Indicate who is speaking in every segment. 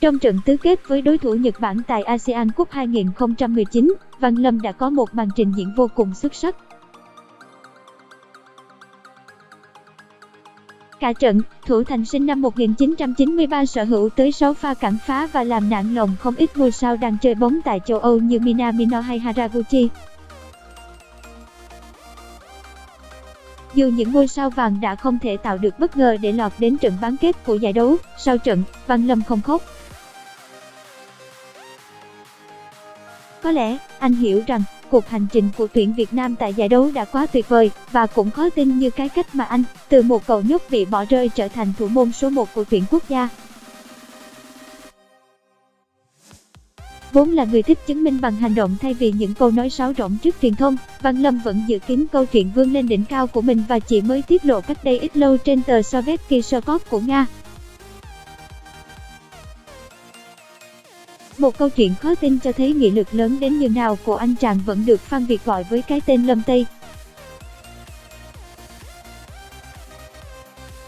Speaker 1: Trong trận tứ kết với đối thủ Nhật Bản tại ASEAN Cup 2019, Văn Lâm đã có một màn trình diễn vô cùng xuất sắc. Cả trận, thủ thành sinh năm 1993 sở hữu tới 6 pha cản phá và làm nản lòng không ít ngôi sao đang chơi bóng tại châu Âu như Minamino hay Haraguchi. Dù những ngôi sao vàng đã không thể tạo được bất ngờ để lọt đến trận bán kết của giải đấu, sau trận, Văn Lâm không khóc. Có lẽ, anh hiểu rằng, cuộc hành trình của tuyển Việt Nam tại giải đấu đã quá tuyệt vời, và cũng khó tin như cái cách mà anh, từ một cậu nhóc bị bỏ rơi trở thành thủ môn số 1 của tuyển quốc gia. Vốn là người thích chứng minh bằng hành động thay vì những câu nói sáo rỗng trước truyền thông, Văn Lâm vẫn giữ kín câu chuyện vươn lên đỉnh cao của mình và chỉ mới tiết lộ cách đây ít lâu trên tờ Sovietsky Sport của Nga. Một câu chuyện khó tin cho thấy nghị lực lớn đến nhường nào của anh chàng vẫn được Phan Việt gọi với cái tên Lâm Tây.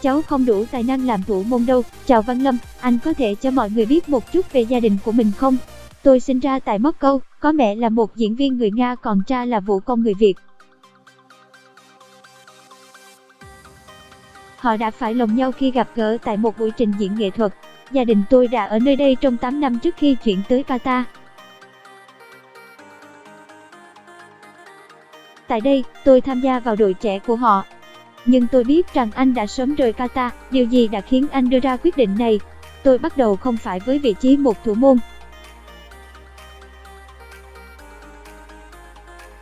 Speaker 1: Cháu không đủ tài năng làm thủ môn đâu. Chào Văn Lâm, anh có thể cho mọi người biết một chút về gia đình của mình không? Tôi sinh ra tại Moscow, có mẹ là một diễn viên người Nga còn cha là vũ công người Việt. Họ đã phải lòng nhau khi gặp gỡ tại một buổi trình diễn nghệ thuật. Gia đình tôi đã ở nơi đây trong 8 năm trước khi chuyển tới Qatar. Tại đây, tôi tham gia vào đội trẻ của họ. Nhưng tôi biết rằng anh đã sớm rời Qatar, điều gì đã khiến anh đưa ra quyết định này? Tôi bắt đầu không phải với vị trí một thủ môn.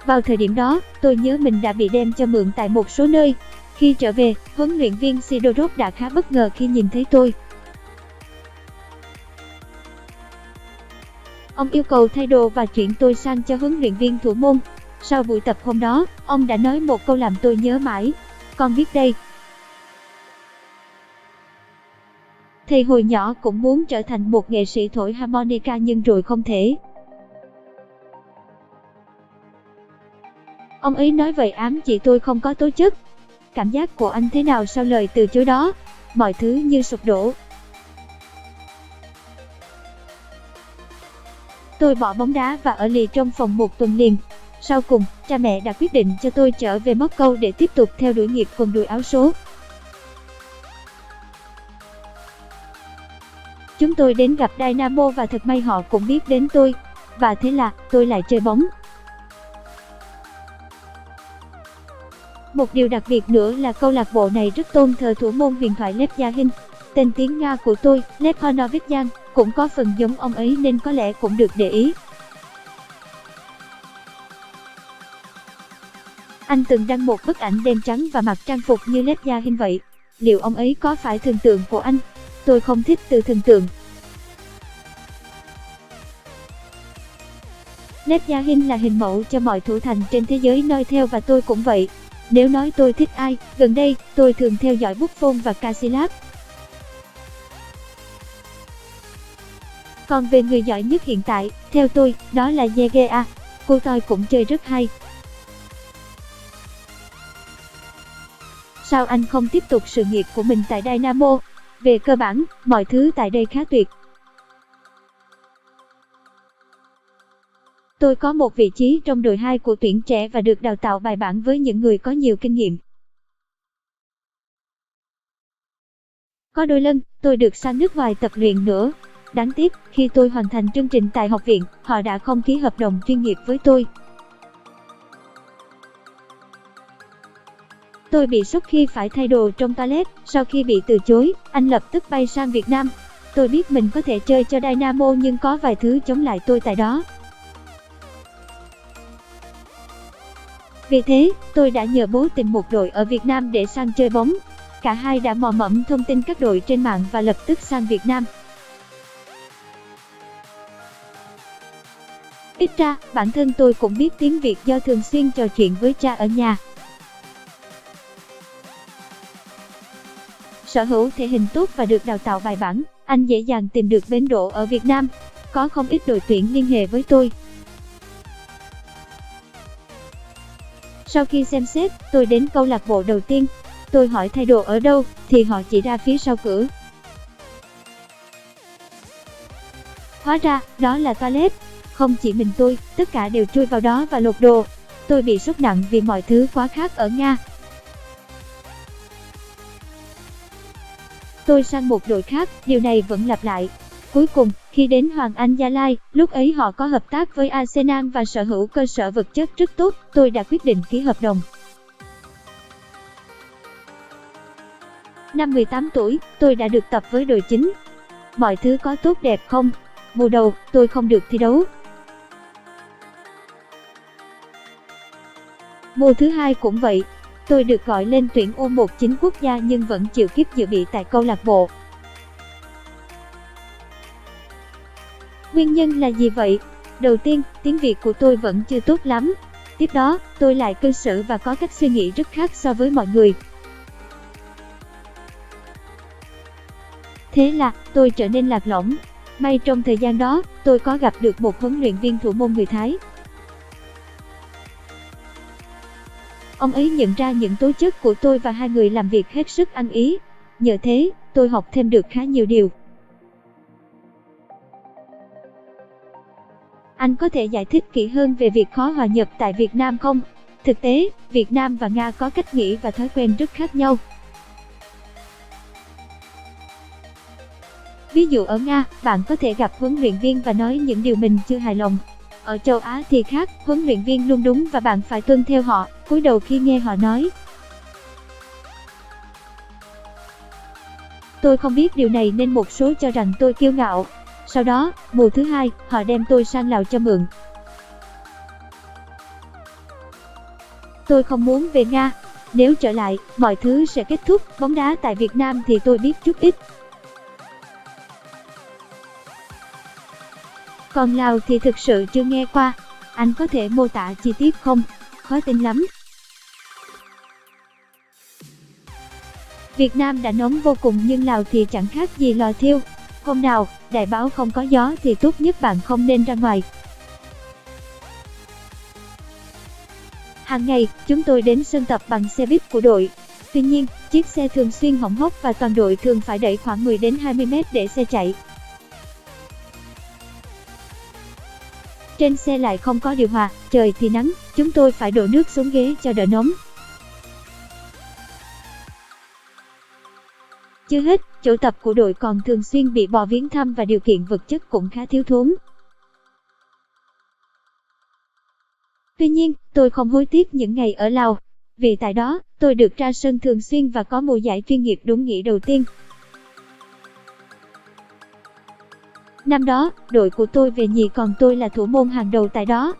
Speaker 1: Vào thời điểm đó, tôi nhớ mình đã bị đem cho mượn tại một số nơi. Khi trở về, huấn luyện viên Sidorov đã khá bất ngờ khi nhìn thấy tôi. Ông yêu cầu thay đồ và chuyển tôi sang cho huấn luyện viên thủ môn. Sau buổi tập hôm đó, ông đã nói một câu làm tôi nhớ mãi. Con biết đây. Thầy hồi nhỏ cũng muốn trở thành một nghệ sĩ thổi harmonica nhưng rồi không thể. Ông ấy nói vậy ám chỉ tôi không có tố chất. Cảm giác của anh thế nào sau lời từ chối đó? Mọi thứ như sụp đổ. Tôi bỏ bóng đá và ở lì trong phòng một tuần liền. Sau cùng, cha mẹ đã quyết định cho tôi trở về Moscow để tiếp tục theo đuổi nghiệp quần đùi áo số. Chúng tôi đến gặp Dynamo và thật may họ cũng biết đến tôi. Và thế là, tôi lại chơi bóng. Một điều đặc biệt nữa là câu lạc bộ này rất tôn thờ thủ môn huyền thoại Lev Yashin. Tên tiếng Nga của tôi, Lev Honovichyan, cũng có phần giống ông ấy nên có lẽ cũng được để ý. Anh từng đăng một bức ảnh đen trắng và mặc trang phục như Lev Yashin vậy. Liệu ông ấy có phải thần tượng của anh? Tôi không thích từ thần tượng. Lev Yashin là hình mẫu cho mọi thủ thành trên thế giới noi theo và tôi cũng vậy. Nếu nói tôi thích ai, gần đây, tôi thường theo dõi Buffon và Casillas. Còn về người giỏi nhất hiện tại, theo tôi, đó là Yegea. Cô tôi cũng chơi rất hay. Sao anh không tiếp tục sự nghiệp của mình tại Dynamo? Về cơ bản, mọi thứ tại đây khá tuyệt. Tôi có một vị trí trong đội 2 của tuyển trẻ và được đào tạo bài bản với những người có nhiều kinh nghiệm. Có đôi lần, tôi được sang nước ngoài tập luyện nữa. Đáng tiếc, khi tôi hoàn thành chương trình tại học viện, họ đã không ký hợp đồng chuyên nghiệp với tôi. Tôi bị sốc khi phải thay đồ trong toilet. Sau khi bị từ chối, anh lập tức bay sang Việt Nam. Tôi biết mình có thể chơi cho Dynamo nhưng có vài thứ chống lại tôi tại đó. Vì thế, tôi đã nhờ bố tìm một đội ở Việt Nam để sang chơi bóng. Cả hai đã mò mẫm thông tin các đội trên mạng và lập tức sang Việt Nam. Ít ra, bản thân tôi cũng biết tiếng Việt do thường xuyên trò chuyện với cha ở nhà. Sở hữu thể hình tốt và được đào tạo bài bản, anh dễ dàng tìm được bến đỗ ở Việt Nam. Có không ít đội tuyển liên hệ với tôi. Sau khi xem xét, tôi đến câu lạc bộ đầu tiên. Tôi hỏi thay đồ ở đâu, thì họ chỉ ra phía sau cửa. Hóa ra, đó là toilet. Không chỉ mình tôi, tất cả đều chui vào đó và lột đồ. Tôi bị sốc nặng vì mọi thứ quá khác ở Nga. Tôi sang một đội khác, điều này vẫn lặp lại. Cuối cùng, khi đến Hoàng Anh Gia Lai, lúc ấy họ có hợp tác với Arsenal và sở hữu cơ sở vật chất rất tốt, tôi đã quyết định ký hợp đồng. Năm 18 tuổi, tôi đã được tập với đội chính. Mọi thứ có tốt đẹp không? Mùa đầu, tôi không được thi đấu. Mùa thứ hai cũng vậy. Tôi được gọi lên tuyển U19 quốc gia nhưng vẫn chịu kiếp dự bị tại câu lạc bộ. Nguyên nhân là gì vậy? Đầu tiên, tiếng Việt của tôi vẫn chưa tốt lắm. Tiếp đó, tôi lại cư xử và có cách suy nghĩ rất khác so với mọi người. Thế là, tôi trở nên lạc lõng. May trong thời gian đó, tôi có gặp được một huấn luyện viên thủ môn người Thái. Ông ấy nhận ra những tố chất của tôi và hai người làm việc hết sức ăn ý. Nhờ thế, tôi học thêm được khá nhiều điều. Anh có thể giải thích kỹ hơn về việc khó hòa nhập tại Việt Nam không? Thực tế, Việt Nam và Nga có cách nghĩ và thói quen rất khác nhau. Ví dụ ở Nga, bạn có thể gặp huấn luyện viên và nói những điều mình chưa hài lòng. Ở châu Á thì khác, huấn luyện viên luôn đúng và bạn phải tuân theo họ, cúi đầu khi nghe họ nói. Tôi không biết điều này nên một số cho rằng tôi kiêu ngạo. Sau đó, mùa thứ hai, họ đem tôi sang Lào cho mượn. Tôi không muốn về Nga. Nếu trở lại, mọi thứ sẽ kết thúc. Bóng đá tại Việt Nam thì tôi biết chút ít. Còn Lào thì thực sự chưa nghe qua. Anh có thể mô tả chi tiết không? Khó tin lắm. Việt Nam đã nóng vô cùng nhưng Lào thì chẳng khác gì lò thiêu. Hôm nào, đại báo không có gió thì tốt nhất bạn không nên ra ngoài. Hàng ngày, chúng tôi đến sân tập bằng xe buýt của đội. Tuy nhiên, chiếc xe thường xuyên hỏng hóc và toàn đội thường phải đẩy khoảng 10 đến 20 mét để xe chạy. Trên xe lại không có điều hòa, trời thì nắng, chúng tôi phải đổ nước xuống ghế cho đỡ nóng. Chưa hết, chỗ tập của đội còn thường xuyên bị bò viếng thăm và điều kiện vật chất cũng khá thiếu thốn. Tuy nhiên, tôi không hối tiếc những ngày ở Lào, vì tại đó, tôi được ra sân thường xuyên và có mùa giải chuyên nghiệp đúng nghĩa đầu tiên. Năm đó, đội của tôi về nhì còn tôi là thủ môn hàng đầu tại đó.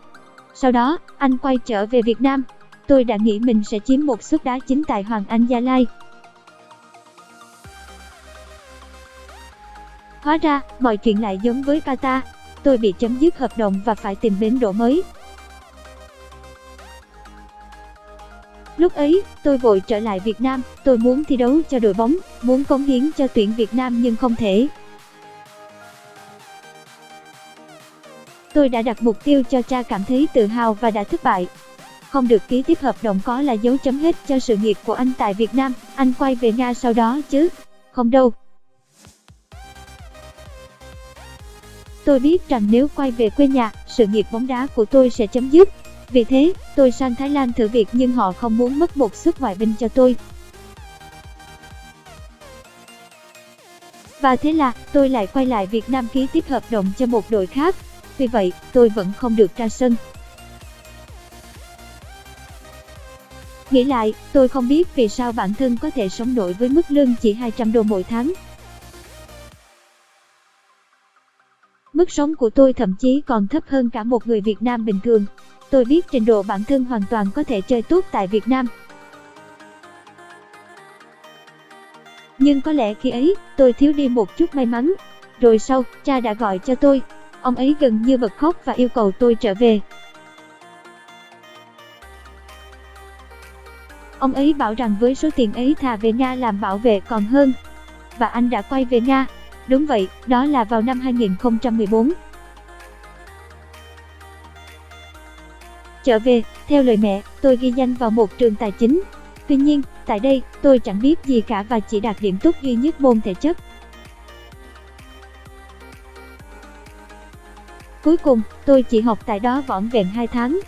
Speaker 1: Sau đó, anh quay trở về Việt Nam. Tôi đã nghĩ mình sẽ chiếm một suất đá chính tại Hoàng Anh Gia Lai. Hóa ra, mọi chuyện lại giống với Qatar. Tôi bị chấm dứt hợp đồng và phải tìm bến đỗ mới. Lúc ấy, tôi vội trở lại Việt Nam. Tôi muốn thi đấu cho đội bóng, muốn cống hiến cho tuyển Việt Nam nhưng không thể. Tôi đã đặt mục tiêu cho cha cảm thấy tự hào và đã thất bại. Không được ký tiếp hợp đồng có là dấu chấm hết cho sự nghiệp của anh tại Việt Nam. Anh quay về Nga sau đó chứ? Không đâu. Tôi biết rằng nếu quay về quê nhà, sự nghiệp bóng đá của tôi sẽ chấm dứt. Vì thế, tôi sang Thái Lan thử việc nhưng họ không muốn mất một suất ngoại binh cho tôi. Và thế là, tôi lại quay lại Việt Nam ký tiếp hợp đồng cho một đội khác. Vì vậy, tôi vẫn không được ra sân. Nghĩ lại, tôi không biết vì sao bản thân có thể sống nổi với mức lương chỉ 200 đô mỗi tháng. Mức sống của tôi thậm chí còn thấp hơn cả một người Việt Nam bình thường. Tôi biết trình độ bản thân hoàn toàn có thể chơi tốt tại Việt Nam. Nhưng có lẽ khi ấy, tôi thiếu đi một chút may mắn. Rồi sau, cha đã gọi cho tôi. Ông ấy gần như bật khóc và yêu cầu tôi trở về. Ông ấy bảo rằng với số tiền ấy thà về Nga làm bảo vệ còn hơn. Và anh đã quay về Nga. Đúng vậy, đó là vào năm 2014. Trở về, theo lời mẹ, tôi ghi danh vào một trường tài chính. Tuy nhiên, tại đây, tôi chẳng biết gì cả và chỉ đạt điểm tốt duy nhất môn thể chất. Cuối cùng, tôi chỉ học tại đó vỏn vẹn 2 tháng.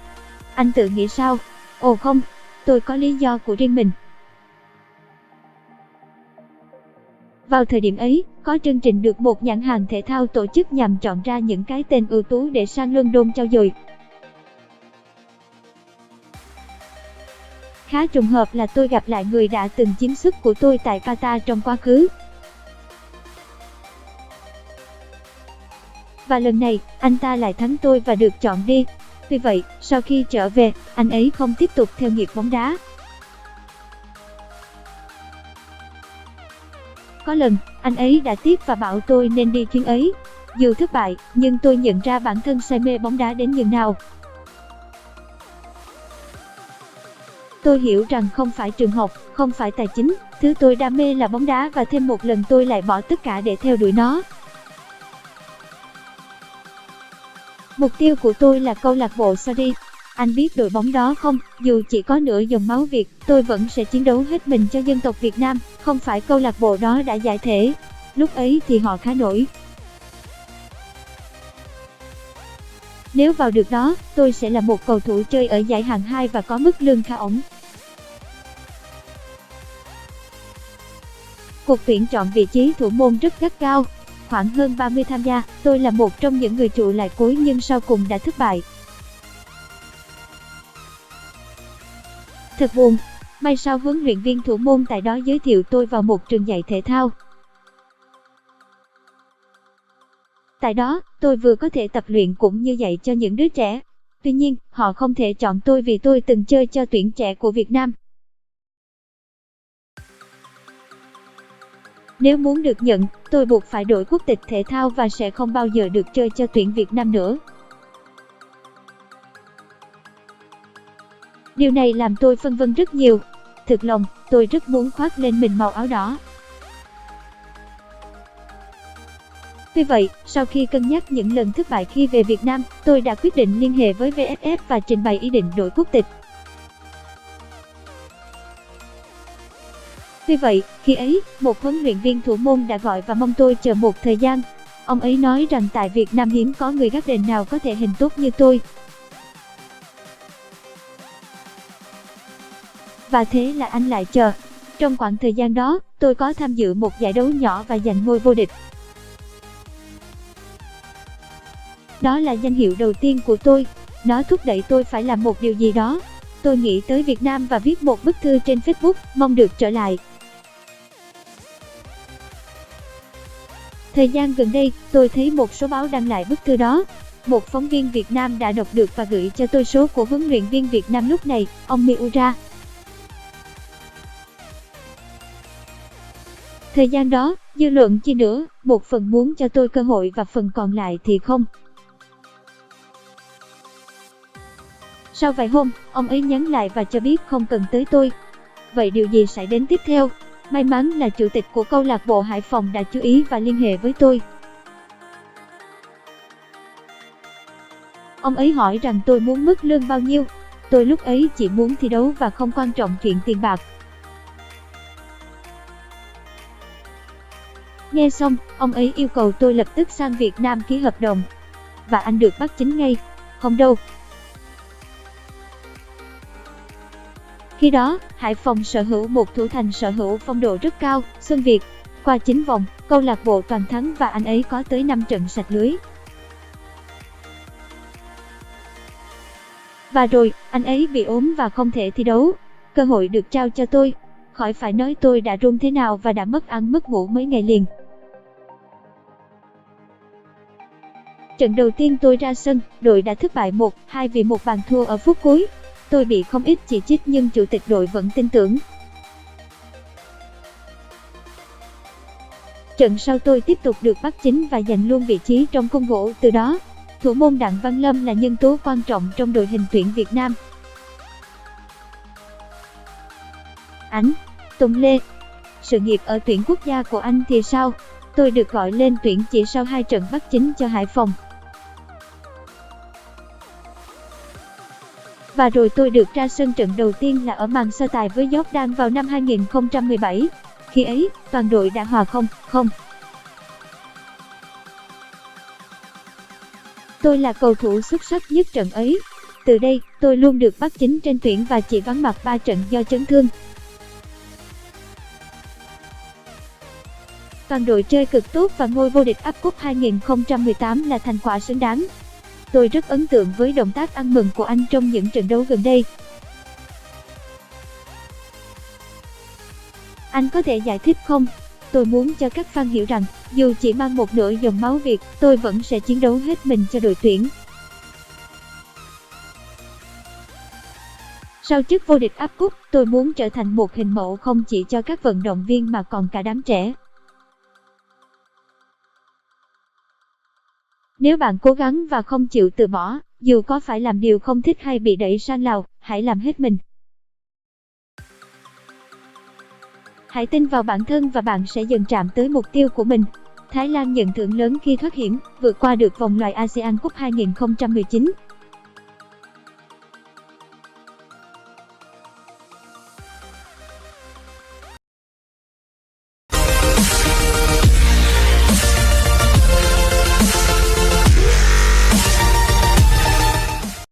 Speaker 1: Anh tự nghĩ sao? Ồ không, tôi có lý do của riêng mình. Vào thời điểm ấy, có chương trình được một nhãn hàng thể thao tổ chức nhằm chọn ra những cái tên ưu tú để sang London trau dồi. Khá trùng hợp là tôi gặp lại người đã từng chiếm suất của tôi tại Qatar trong quá khứ. Và lần này, anh ta lại thắng tôi và được chọn đi. Tuy vậy, sau khi trở về, anh ấy không tiếp tục theo nghiệp bóng đá. Có lần, anh ấy đã tiếc và bảo tôi nên đi chuyến ấy. Dù thất bại, nhưng tôi nhận ra bản thân say mê bóng đá đến nhường nào. Tôi hiểu rằng không phải trường học, không phải tài chính, thứ tôi đam mê là bóng đá và thêm một lần tôi lại bỏ tất cả để theo đuổi nó. Mục tiêu của tôi là câu lạc bộ Saudi. Anh biết đội bóng đó không, dù chỉ có nửa dòng máu Việt, tôi vẫn sẽ chiến đấu hết mình cho dân tộc Việt Nam, không phải câu lạc bộ đó đã giải thể. Lúc ấy thì họ khá nổi. Nếu vào được đó, tôi sẽ là một cầu thủ chơi ở giải hạng 2 và có mức lương khá ổn. Cuộc tuyển chọn vị trí thủ môn rất gắt gao. Khoảng hơn 30 tham gia, tôi là một trong những người trụ lại cuối nhưng sau cùng đã thất bại. Thật buồn, may sao huấn luyện viên thủ môn tại đó giới thiệu tôi vào một trường dạy thể thao. Tại đó, tôi vừa có thể tập luyện cũng như dạy cho những đứa trẻ. Tuy nhiên, họ không thể chọn tôi vì tôi từng chơi cho tuyển trẻ của Việt Nam. Nếu muốn được nhận, tôi buộc phải đổi quốc tịch thể thao và sẽ không bao giờ được chơi cho tuyển Việt Nam nữa. Điều này làm tôi phân vân rất nhiều. Thực lòng, tôi rất muốn khoác lên mình màu áo đỏ. Tuy vậy, sau khi cân nhắc những lần thất bại khi về Việt Nam, tôi đã quyết định liên hệ với VFF và trình bày ý định đổi quốc tịch. Tuy vậy, khi ấy, một huấn luyện viên thủ môn đã gọi và mong tôi chờ một thời gian. Ông ấy nói rằng tại Việt Nam hiếm có người gác đền nào có thể hình tốt như tôi. Và thế là anh lại chờ. Trong khoảng thời gian đó, tôi có tham dự một giải đấu nhỏ và giành ngôi vô địch. Đó là danh hiệu đầu tiên của tôi. Nó thúc đẩy tôi phải làm một điều gì đó. Tôi nghĩ tới Việt Nam và viết một bức thư trên Facebook, mong được trở lại. Thời gian gần đây, tôi thấy một số báo đăng lại bức thư đó. Một phóng viên Việt Nam đã đọc được và gửi cho tôi số của huấn luyện viên Việt Nam lúc này, ông Miura. Thời gian đó, dư luận chi nữa, một phần muốn cho tôi cơ hội và phần còn lại thì không. Sau vài hôm, ông ấy nhắn lại và cho biết không cần tới tôi. Vậy điều gì xảy đến tiếp theo? May mắn là chủ tịch của câu lạc bộ Hải Phòng đã chú ý và liên hệ với tôi. Ông ấy hỏi rằng tôi muốn mức lương bao nhiêu. Tôi lúc ấy chỉ muốn thi đấu và không quan trọng chuyện tiền bạc. Nghe xong, ông ấy yêu cầu tôi lập tức sang Việt Nam ký hợp đồng. Và anh được bắt chính ngay. Không đâu. Khi đó, Hải Phòng sở hữu một thủ thành sở hữu phong độ rất cao, Xuân Việt. Qua 9 vòng, câu lạc bộ toàn thắng và anh ấy có tới 5 trận sạch lưới. Và rồi, anh ấy bị ốm và không thể thi đấu. Cơ hội được trao cho tôi. Khỏi phải nói tôi đã run thế nào và đã mất ăn mất ngủ mấy ngày liền. Trận đầu tiên tôi ra sân, đội đã thất bại 1-2 vì một bàn thua ở phút cuối. Tôi bị không ít chỉ trích nhưng chủ tịch đội vẫn tin tưởng. Trận sau tôi tiếp tục được bắt chính và giành luôn vị trí trong khung gỗ. Từ đó, thủ môn Đặng Văn Lâm là nhân tố quan trọng trong đội hình tuyển Việt Nam. Ảnh, Tùng Lê. Sự nghiệp ở tuyển quốc gia của anh thì sao? Tôi được gọi lên tuyển chỉ sau 2 trận bắt chính cho Hải Phòng. Và rồi tôi được ra sân trận đầu tiên là ở màn so tài với Jordan vào năm 2017. Khi ấy, toàn đội đã hòa 0-0. Tôi là cầu thủ xuất sắc nhất trận ấy. Từ đây, tôi luôn được bắt chính trên tuyển và chỉ vắng mặt 3 trận do chấn thương. Toàn đội chơi cực tốt và ngôi vô địch AF Cup 2018 là thành quả xứng đáng. Tôi rất ấn tượng với động tác ăn mừng của anh trong những trận đấu gần đây. Anh có thể giải thích không? Tôi muốn cho các fan hiểu rằng, dù chỉ mang một nửa dòng máu Việt, tôi vẫn sẽ chiến đấu hết mình cho đội tuyển. Sau chức vô địch AF Cup, tôi muốn trở thành một hình mẫu không chỉ cho các vận động viên mà còn cả đám trẻ. Nếu bạn cố gắng và không chịu từ bỏ, dù có phải làm điều không thích hay bị đẩy sang lào, hãy làm hết mình. Hãy tin vào bản thân và bạn sẽ dần chạm tới mục tiêu của mình. Thái Lan nhận thưởng lớn khi thoát hiểm, vượt qua được vòng loại ASEAN Cup 2019.